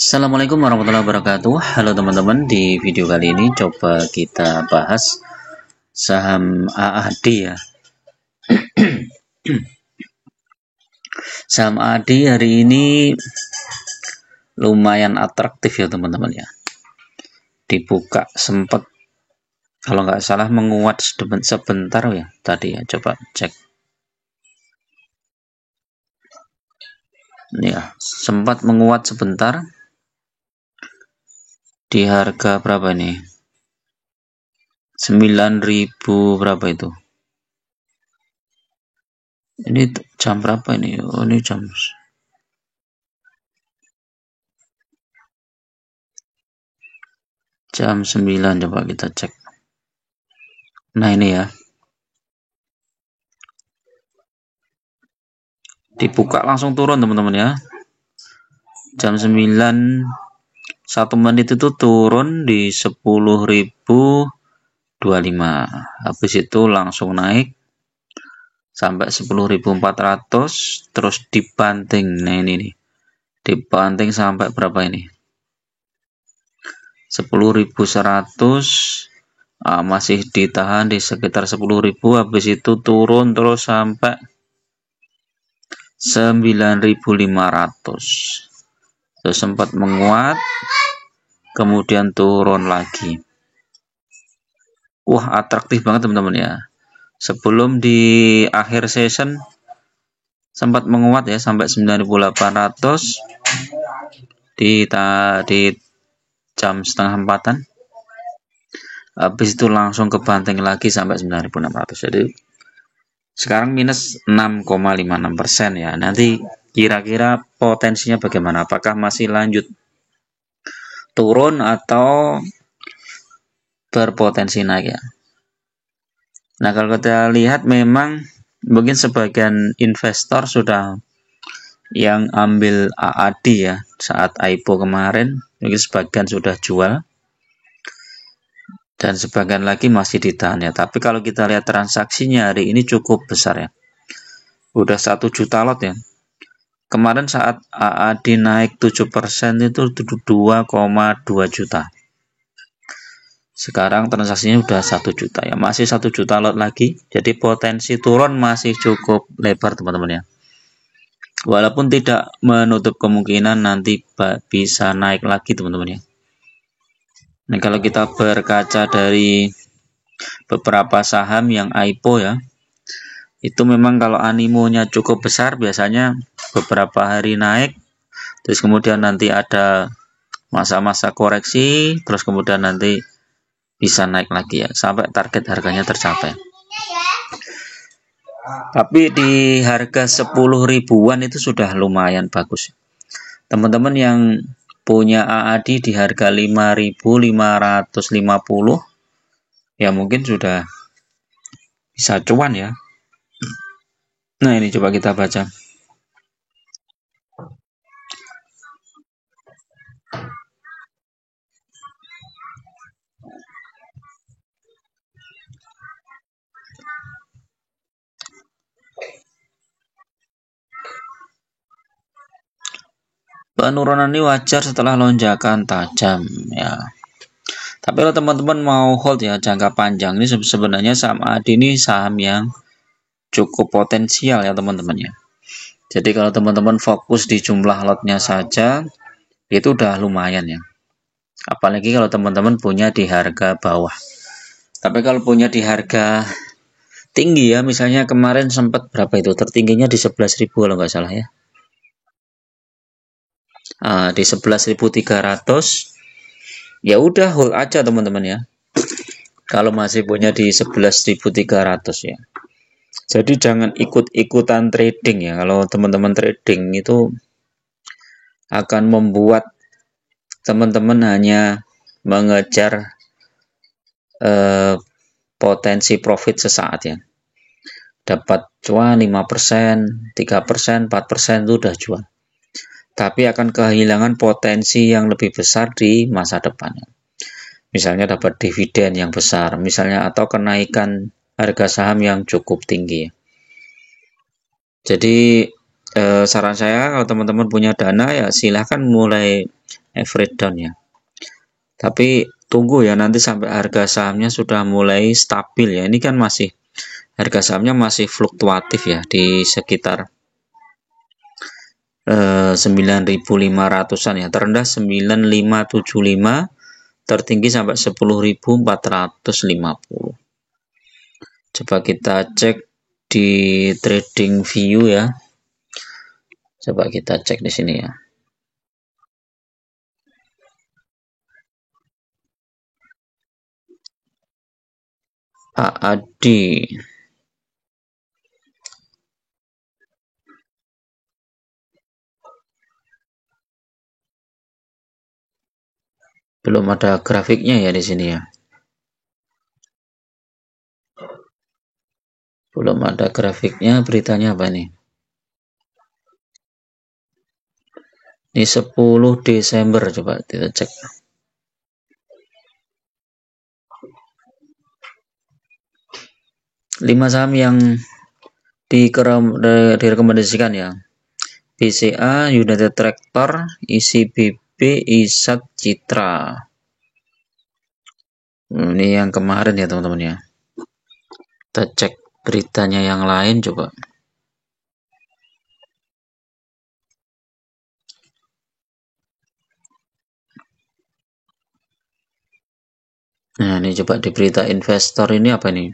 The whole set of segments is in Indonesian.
Assalamualaikum warahmatullahi wabarakatuh. Halo teman-teman, di video kali ini coba kita bahas saham AAD ya. Saham AAD hari ini lumayan atraktif ya teman-teman ya. Dibuka sempat kalau nggak salah menguat sebentar ya tadi ya. Coba cek. Ini ya, sempat menguat sebentar. Di harga berapa nih? 9.000 berapa itu? Ini jam berapa ini? Oh, ini jam 9, coba kita cek. Nah ini ya, dibuka langsung turun teman-teman ya. Jam 9 1 menit itu turun di 10.025. Habis itu langsung naik sampai 10.400, terus dibanting. Nah ini nih, dibanting sampai berapa ini? 10.100. Masih ditahan di sekitar 10.000. Habis itu turun terus sampai 9.500. Terus sempat menguat, kemudian turun lagi. Wah, atraktif banget teman-teman ya. Sebelum di akhir season sempat menguat ya sampai 9.800 di jam setengah 4-an. Habis itu langsung kebanting lagi sampai 9.600. Jadi sekarang minus 6,56% ya. Nanti kira-kira potensinya bagaimana? Apakah masih lanjut turun atau berpotensi naik ya? Nah, kalau kita lihat memang mungkin sebagian investor sudah yang ambil AAD ya saat IPO kemarin, mungkin sebagian sudah jual dan sebagian lagi masih ditahan ya. Tapi kalau kita lihat transaksinya hari ini cukup besar ya, udah 1 juta lot ya. Kemarin saat AAD naik 7% itu 2,2 juta. Sekarang transaksinya udah 1 juta ya, masih 1 juta lot lagi. Jadi potensi turun masih cukup lebar teman-teman ya. Walaupun tidak menutup kemungkinan nanti bisa naik lagi teman-teman ya. Nah, kalau kita berkaca dari beberapa saham yang IPO ya, itu memang kalau animonya cukup besar biasanya beberapa hari naik, terus kemudian nanti ada masa-masa koreksi, terus kemudian nanti bisa naik lagi ya sampai target harganya tercapai. Tapi di harga 10 ribuan itu sudah lumayan bagus. Teman-teman yang punya AAD di harga 5.550 ya mungkin sudah bisa cuan ya. Nah, ini coba kita baca. Penurunan ini wajar setelah lonjakan tajam ya. Tapi kalau teman-teman mau hold ya jangka panjang, ini sebenarnya saham AAD ini saham yang cukup potensial ya teman-teman ya. Jadi kalau teman-teman fokus di jumlah lotnya saja itu udah lumayan ya. Apalagi kalau teman-teman punya di harga bawah. Tapi kalau punya di harga tinggi ya, misalnya kemarin sempat berapa itu? Tertingginya di 11.000 kalau nggak salah ya. Di 11.300 ya udah hold aja teman-teman ya. Kalau masih punya di 11.300 ya. Jadi jangan ikut-ikutan trading ya. Kalau teman-teman trading itu akan membuat teman-teman hanya mengejar potensi profit sesaat ya. Dapat cuan 5%, 3%, 4% itu udah jual. Tapi akan kehilangan potensi yang lebih besar di masa depannya. Misalnya dapat dividen yang besar, misalnya atau kenaikan harga saham yang cukup tinggi. Jadi saran saya kalau teman-teman punya dana ya silahkan mulai average down ya. Tapi tunggu ya nanti sampai harga sahamnya sudah mulai stabil ya. Ini kan masih harga sahamnya masih fluktuatif ya di sekitar 9.500-an ya. Terendah 9.575, tertinggi sampai 10.450. Coba kita cek di trading view ya. Coba kita cek di sini ya. AAD belum ada grafiknya ya di sini ya. Belum ada grafiknya, beritanya apa nih? Ini 10 Desember, coba kita cek. Lima saham yang direkomendasikan ya. BCA, United Tractor, ICBP, ISAT, Citra. Ini yang kemarin ya teman-teman ya. Kita cek beritanya yang lain coba. Nah, ini coba di berita investor ini apa nih?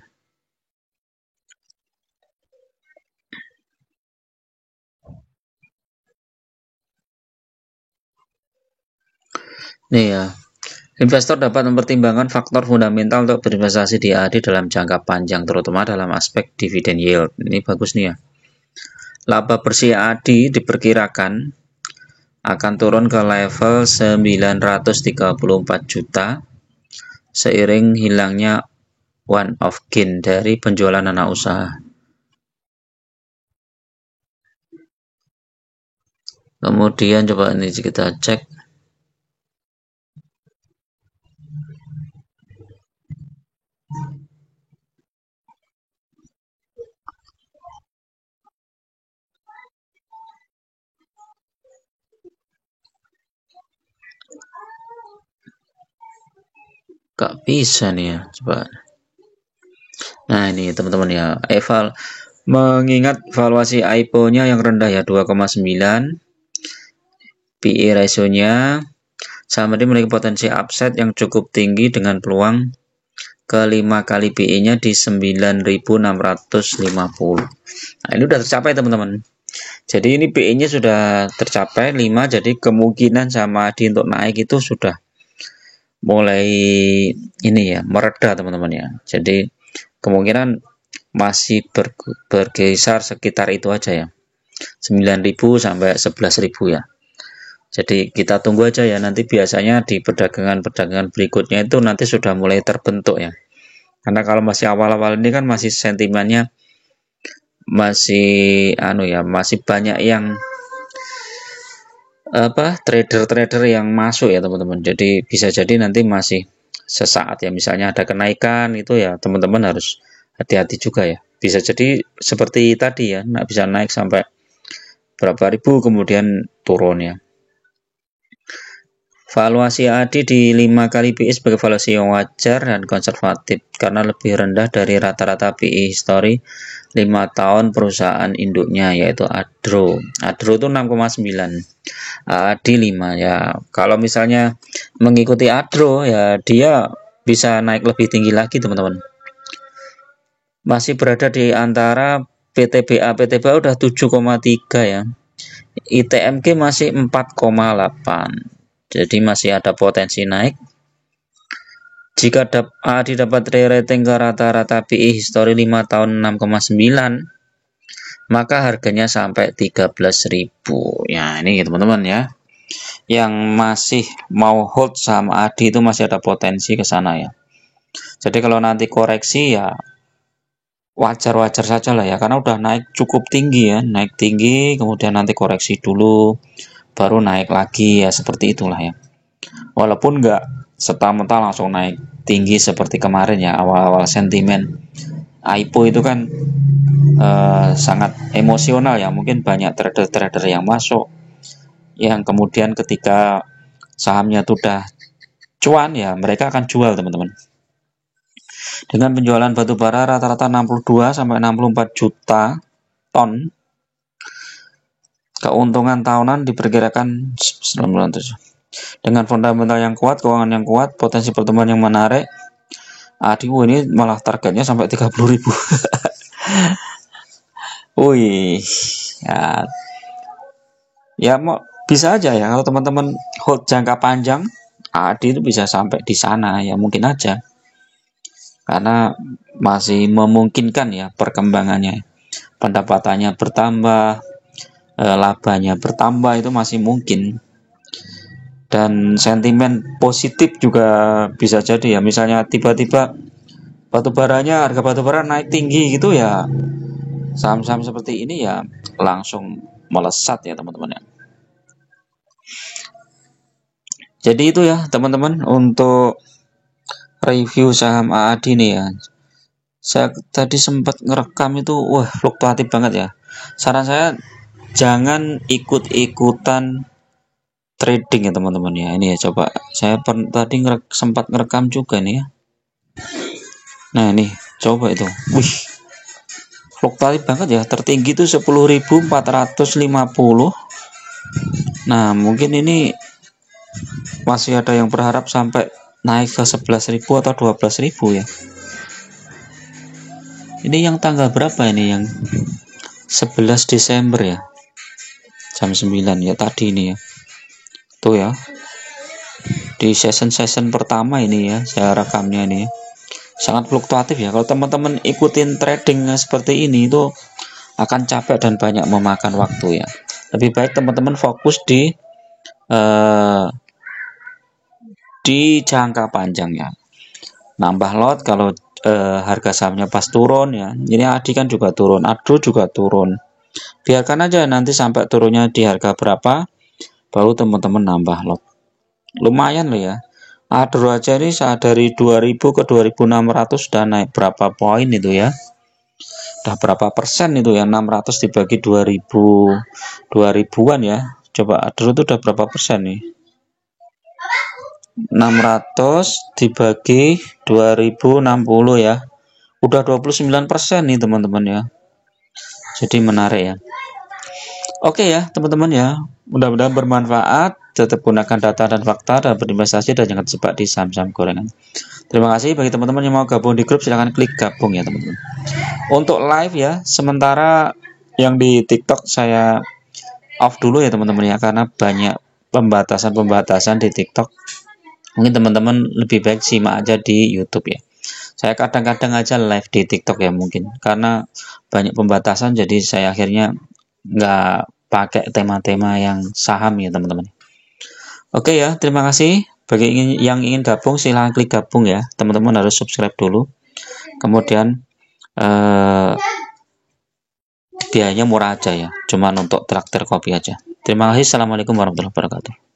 Nih ya. Investor dapat mempertimbangkan faktor fundamental untuk berinvestasi di AAD dalam jangka panjang, terutama dalam aspek dividend yield. Ini bagus nih ya. Laba bersih AAD diperkirakan akan turun ke level 934 juta seiring hilangnya one off gain dari penjualan anak usaha. Kemudian coba ini kita cek. Gak bisa nih ya, coba. Nah ini teman-teman ya, mengingat valuasi IPO-nya yang rendah ya, 2,9, PE ratio-nya saham ini memiliki potensi upside yang cukup tinggi dengan peluang ke 5 kali PE-nya di 9.650. Nah ini udah tercapai teman-teman. Jadi ini PE-nya sudah tercapai 5, jadi kemungkinan sama AAD untuk naik itu sudah mulai ini ya, mereda teman-teman ya. Jadi kemungkinan masih bergeser sekitar itu aja ya, 9.000 sampai 11.000 ya. Jadi kita tunggu aja ya, nanti biasanya di perdagangan berikutnya itu nanti sudah mulai terbentuk ya. Karena kalau masih awal-awal ini kan masih sentimennya masih masih banyak yang trader-trader yang masuk ya teman-teman. Jadi bisa jadi nanti masih sesaat ya, misalnya ada kenaikan itu ya teman-teman harus hati-hati juga ya. Bisa jadi seperti tadi ya, nggak bisa naik sampai berapa ribu kemudian turun ya. Valuasi AAD di 5 kali PE sebagai valuasi yang wajar dan konservatif karena lebih rendah dari rata-rata PE histori 5 tahun perusahaan induknya yaitu Adro. Adro itu 6,9, AAD 5 ya. Kalau misalnya mengikuti Adro ya dia bisa naik lebih tinggi lagi teman-teman. Masih berada di antara PTBA udah 7,3 ya. ITMG masih 4,8. Jadi masih ada potensi naik. Jika AAD dapat re-rating ke rata-rata PE histori 5 tahun 6,9, maka harganya sampai 13.000. Ya, ini teman-teman ya. Yang masih mau hold saham AAD itu masih ada potensi ke sana ya. Jadi kalau nanti koreksi ya wajar-wajar saja lah ya, karena udah naik cukup tinggi ya, naik tinggi kemudian nanti koreksi dulu baru naik lagi ya, seperti itulah ya. Walaupun nggak serta-merta langsung naik tinggi seperti kemarin ya, awal-awal sentimen IPO itu kan sangat emosional ya, mungkin banyak trader-trader yang masuk yang kemudian ketika sahamnya sudah cuan ya mereka akan jual teman-teman. Dengan penjualan batu bara rata-rata 62 sampai 64 juta ton, keuntungan tahunan diperkirakan 97. Dengan fundamental yang kuat, keuangan yang kuat, potensi pertumbuhan yang menarik, aduh ini malah targetnya sampai 30.000. Wih, ya mau bisa aja ya kalau teman-teman hold jangka panjang, ADI itu bisa sampai di sana ya mungkin aja. Karena masih memungkinkan ya perkembangannya, pendapatannya bertambah, labanya bertambah itu masih mungkin. Dan sentimen positif juga bisa jadi ya, misalnya tiba-tiba harga batubara naik tinggi gitu ya, saham-saham seperti ini ya langsung melesat ya teman-teman ya. Jadi itu ya teman-teman untuk review saham AAD nih ya. Saya tadi sempat ngerekam itu, wah fluktuatif banget ya. Saran saya jangan ikut-ikutan trading ya teman-teman ya. Ini ya coba saya tadi sempat ngerekam juga nih ya. Nah ini coba itu, wih fluktuatif banget ya. Tertinggi itu 10.450. Nah mungkin ini masih ada yang berharap sampai naik ke 11.000 atau 12.000 ya. Ini yang tanggal berapa ini, yang 11 Desember ya, jam 9 ya tadi ini ya. Tuh ya, di session pertama ini ya saya rekamnya ini ya. Sangat fluktuatif ya. Kalau teman-teman ikutin trading seperti ini itu akan capek dan banyak memakan waktu ya. Lebih baik teman-teman fokus di jangka panjang ya. Nambah lot kalau harga sahamnya pas turun ya. Ini ADI kan juga turun, ADRO juga turun. Biarkan aja nanti sampai turunnya di harga berapa, baru teman-teman nambah lot. Lumayan loh ya. ADRO aja ini dari 2000 ke 2600 sudah naik berapa poin itu ya. Udah berapa persen itu ya, 600 dibagi 2000-an ya. Coba ADRO itu udah berapa persen nih? 600 dibagi 2060 ya, udah 29% nih teman-teman ya. Jadi menarik ya. Oke ya teman-teman ya, mudah-mudahan bermanfaat. Tetap gunakan data dan fakta dalam berinvestasi dan jangan terjebak di saham-saham gorengan. Terima kasih. Bagi teman-teman yang mau gabung di grup silahkan klik gabung ya teman-teman. Untuk live ya, sementara yang di TikTok saya off dulu ya teman-teman ya, karena banyak pembatasan di TikTok. Mungkin teman-teman lebih baik simak aja di YouTube ya. Saya kadang-kadang aja live di TikTok ya mungkin, karena banyak pembatasan jadi saya akhirnya nggak pakai tema-tema yang saham ya teman-teman. Oke ya, terima kasih. Bagi yang ingin gabung silahkan klik gabung ya. Teman-teman harus subscribe dulu. Kemudian biayanya murah aja ya, cuman untuk traktir kopi aja. Terima kasih. Assalamualaikum warahmatullahi wabarakatuh.